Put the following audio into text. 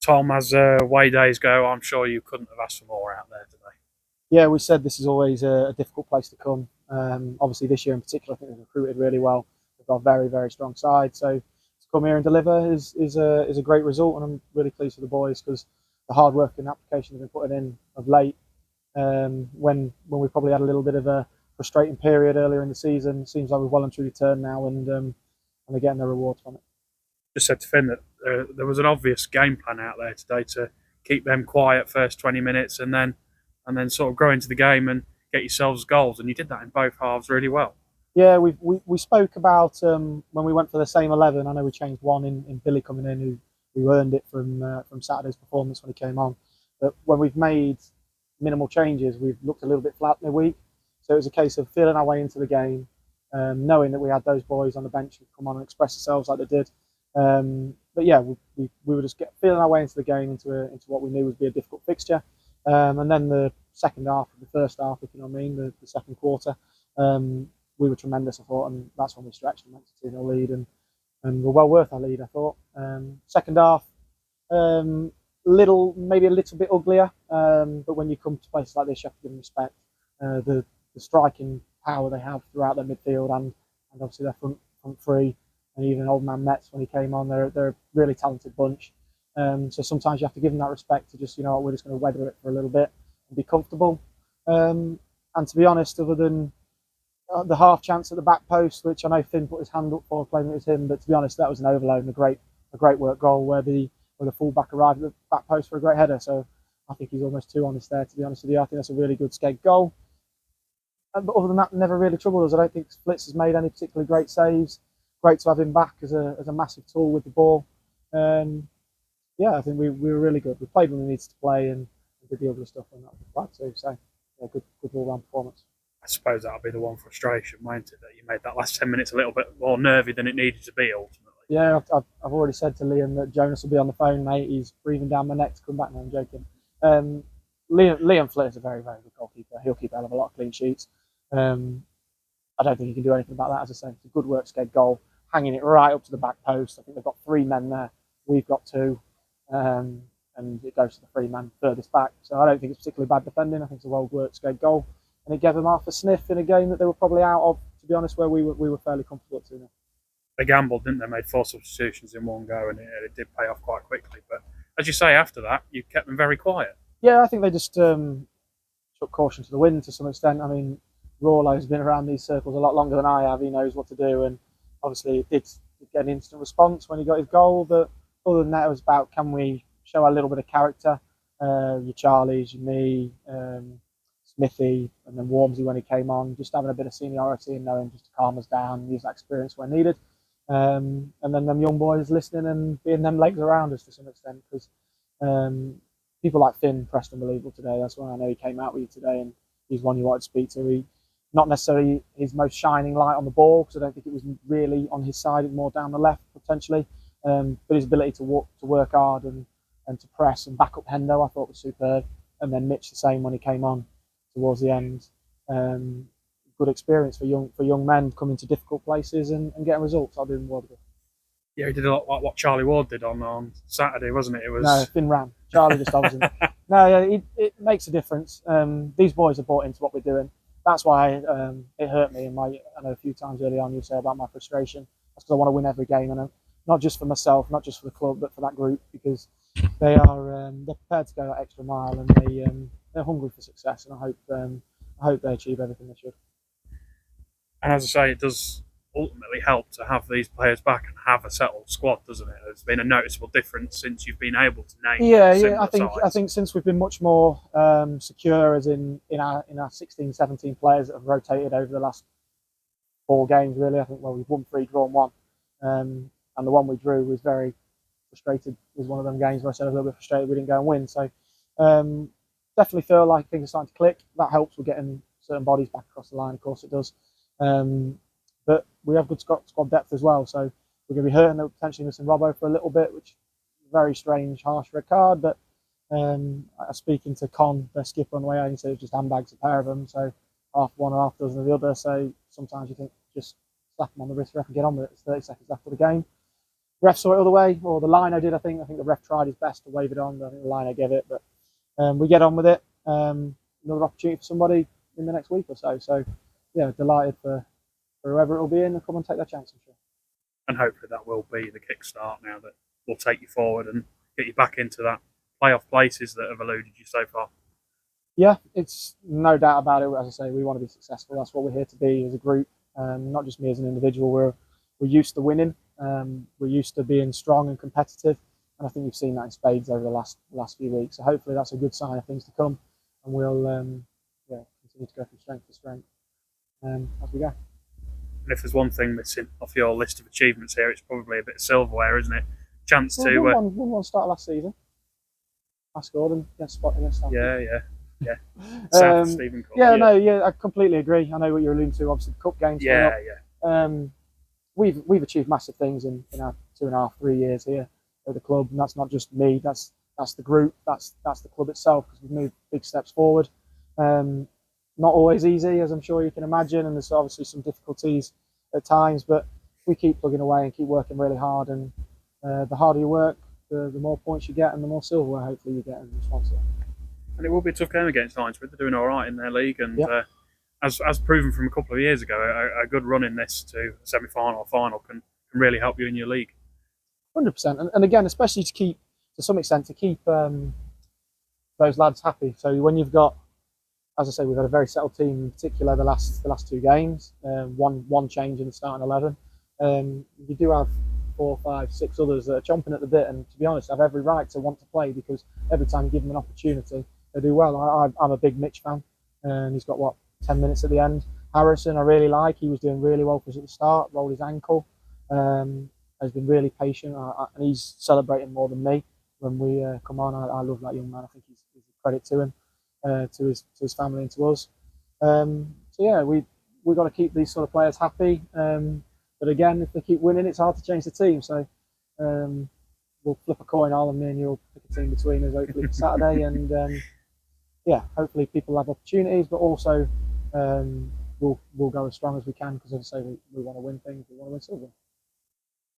Tom, as away days go, I'm sure you couldn't have asked for more out there today. Yeah, we said this is always a difficult place to come. Obviously, this year in particular, I think they've recruited really well. They've got a very, very strong side. So to come here and deliver is a great result, and I'm really pleased for the boys because the hard work and application they've been putting in of late. When we probably had a little bit of a frustrating period earlier in the season, seems like we've well and truly turned now, and they're getting their rewards from it. Just said to Finn that there was an obvious game plan out there today to keep them quiet first 20 minutes and then sort of grow into the game and get yourselves goals, and you did that in both halves really well. Yeah, we spoke about when we went for the same 11. I know we changed one in Billy coming in, who earned it from Saturday's performance when he came on. But when we've made minimal changes, we've looked a little bit flat in the week. So it was a case of feeling our way into the game, knowing that we had those boys on the bench who come on and express themselves like they did. But yeah, we were just feeling our way into the game, into what we knew would be a difficult fixture. And then the second half of the first half, if you know what I mean, the second quarter, we were tremendous, I thought, and that's when we stretched and went to 2-0 lead, and we're well worth our lead, I thought. Second half, maybe a little bit uglier, but when you come to places like this, you have to give them respect. The striking power they have throughout their midfield and obviously their front three, and even Old Man Metz when he came on, they're a really talented bunch. So sometimes you have to give them that respect to just, we're just going to weather it for a little bit and be comfortable. And to be honest, other than the half chance at the back post, which I know Finn put his hand up for, claiming it was him, but to be honest, that was an overload and a great work goal where the fullback arrived at the back post for a great header. So I think he's almost too honest there, to be honest with you. I think that's a really good Skeg goal. But other than that, never really troubled us. I don't think Flitz has made any particularly great saves. Great to have him back as a massive tool with the ball. Yeah, I think we were really good. We played when we needed to play and did the other stuff when that was bad too. So yeah, good all-round performance. I suppose that'll be the one frustration, won't it, that you made that last 10 minutes a little bit more nervy than it needed to be ultimately. Yeah, I've already said to Liam that Jonas will be on the phone, mate. He's breathing down my neck to come back now. I'm joking. Liam Flair is a very, very good goalkeeper. He'll keep a hell of a lot of clean sheets. I don't think he can do anything about that. As I say, it's a good work skate goal, hanging it right up to the back post. I think they've got 3 men there. We've got 2. And it goes to the 3-man furthest back. So I don't think it's particularly bad defending. I think it's a well-worked skate goal. And it gave them half a sniff in a game that they were probably out of, to be honest, where we were fairly comfortable at 2-0. They gambled, didn't they? Made 4 substitutions in one go, and it did pay off quite quickly. But as you say, after that, you kept them very quiet. Yeah, I think they just took caution to the wind to some extent. I mean, Rawlow's been around these circles a lot longer than I have. He knows what to do, and obviously it did get an instant response when he got his goal. But other than that, it was about, can we show a little bit of character? Your Charlies, your me, Smithy, and then Wormsy when he came on, just having a bit of seniority and knowing just to calm us down and use that experience when needed. And then them young boys listening and being them legs around us to some extent, because people like Finn pressed unbelievable today. That's why I know he came out with you today, and he's one you wanted to speak to. He, not necessarily his most shining light on the ball, because I don't think it was really on his side, it was more down the left potentially. But his ability to work hard and to press and back up Hendo, I thought was superb. And then Mitch the same when he came on towards the end. Good experience for young men coming to difficult places and getting results. I'll do them well. Yeah, he did a lot like what Charlie Ward did on Saturday, wasn't it? It was No, Finn ran. Charlie just obviously. No, yeah, it makes a difference. These boys are bought into what we're doing. That's why it hurt me. And I know a few times early on you say about my frustration. That's because I want to win every game, and not just for myself, not just for the club, but for that group, because they're prepared to go that extra mile, and they're hungry for success. And I hope they achieve everything they should. And as I say, it does ultimately help to have these players back and have a settled squad, doesn't it? There's been a noticeable difference since you've been able to name. Yeah. I think since we've been much more secure, as in our 16, 17 players that have rotated over the last 4 games, really. I think we've won 3, drawn 1, and the one we drew was very frustrated. It was one of them games where I said I was a little bit frustrated we didn't go and win. So definitely feel like things are starting to click. That helps with getting certain bodies back across the line. Of course it does. But we have good squad depth as well. So we're going to be hurting potentially missing Robbo for a little bit, which is a very strange, harsh red card. But I was speaking to Con, their skipper, on the way out, and he said it was just handbags, a pair of them. So half one and half dozen of the other. So sometimes you think just slap them on the wrist ref and get on with it. It's 30 seconds after the game. ref saw it other way, or the lino did. I think the ref tried his best to wave it on. I think the lino gave it, but we get on with it. Another opportunity for somebody in the next week or so. So yeah, delighted for whoever it will be in to come and take their chance. I'm sure. And hopefully that will be the kickstart now that will take you forward and get you back into that playoff places that have eluded you so far. Yeah, it's no doubt about it. As I say, we want to be successful. That's what we're here to be as a group, not just me as an individual. We're used to winning. We're used to being strong and competitive, and I think you've seen that in spades over the last few weeks. So hopefully that's a good sign of things to come, and we'll continue to go from strength to strength as we go. And if there's one thing missing off your list of achievements here, it's probably a bit of silverware, isn't it? Chance Well, to won one start last season. I scored and against Stanford. yeah. South of Stephen Cup. Yeah, I completely agree. I know what you're alluding to. Obviously, the cup games. Yeah. We've achieved massive things in our 2.5, 3 years here at the club, and that's not just me. That's the group. That's the club itself, because we've moved big steps forward. Not always easy, as I'm sure you can imagine, and there's obviously some difficulties at times. But we keep plugging away and keep working really hard, and the harder you work, the more points you get, and the more silverware hopefully you get in response to it. And it will be a tough game against Lineswood. They're doing all right in their league, and Yep. as proven from a couple of years ago, a good run in this to a semi-final or final can really help you in your league. 100%, and again, especially to some extent, to keep those lads happy. So when you've got, as I say, we've had a very settled team, in particular the last 2 games. One change in the starting 11. You do have 4, 5, 6 others that are chomping at the bit, and to be honest, have every right to want to play, because every time you give them an opportunity, they do well. I'm a big Mitch fan, and he's got 10 minutes at the end. Harrison, I really like. He was doing really well for us at the start. Rolled his ankle. Has been really patient, and he's celebrating more than me when we come on. I love that young man. I think he's a credit to him, to his family, and to us. So yeah, we've got to keep these sort of players happy. But again, if they keep winning, it's hard to change the team. So we'll flip a coin, Al, and me and you'll pick a team between us hopefully for Saturday, and hopefully people have opportunities, but also we'll go as strong as we can, because as I say, we want to win things. We want to win silver.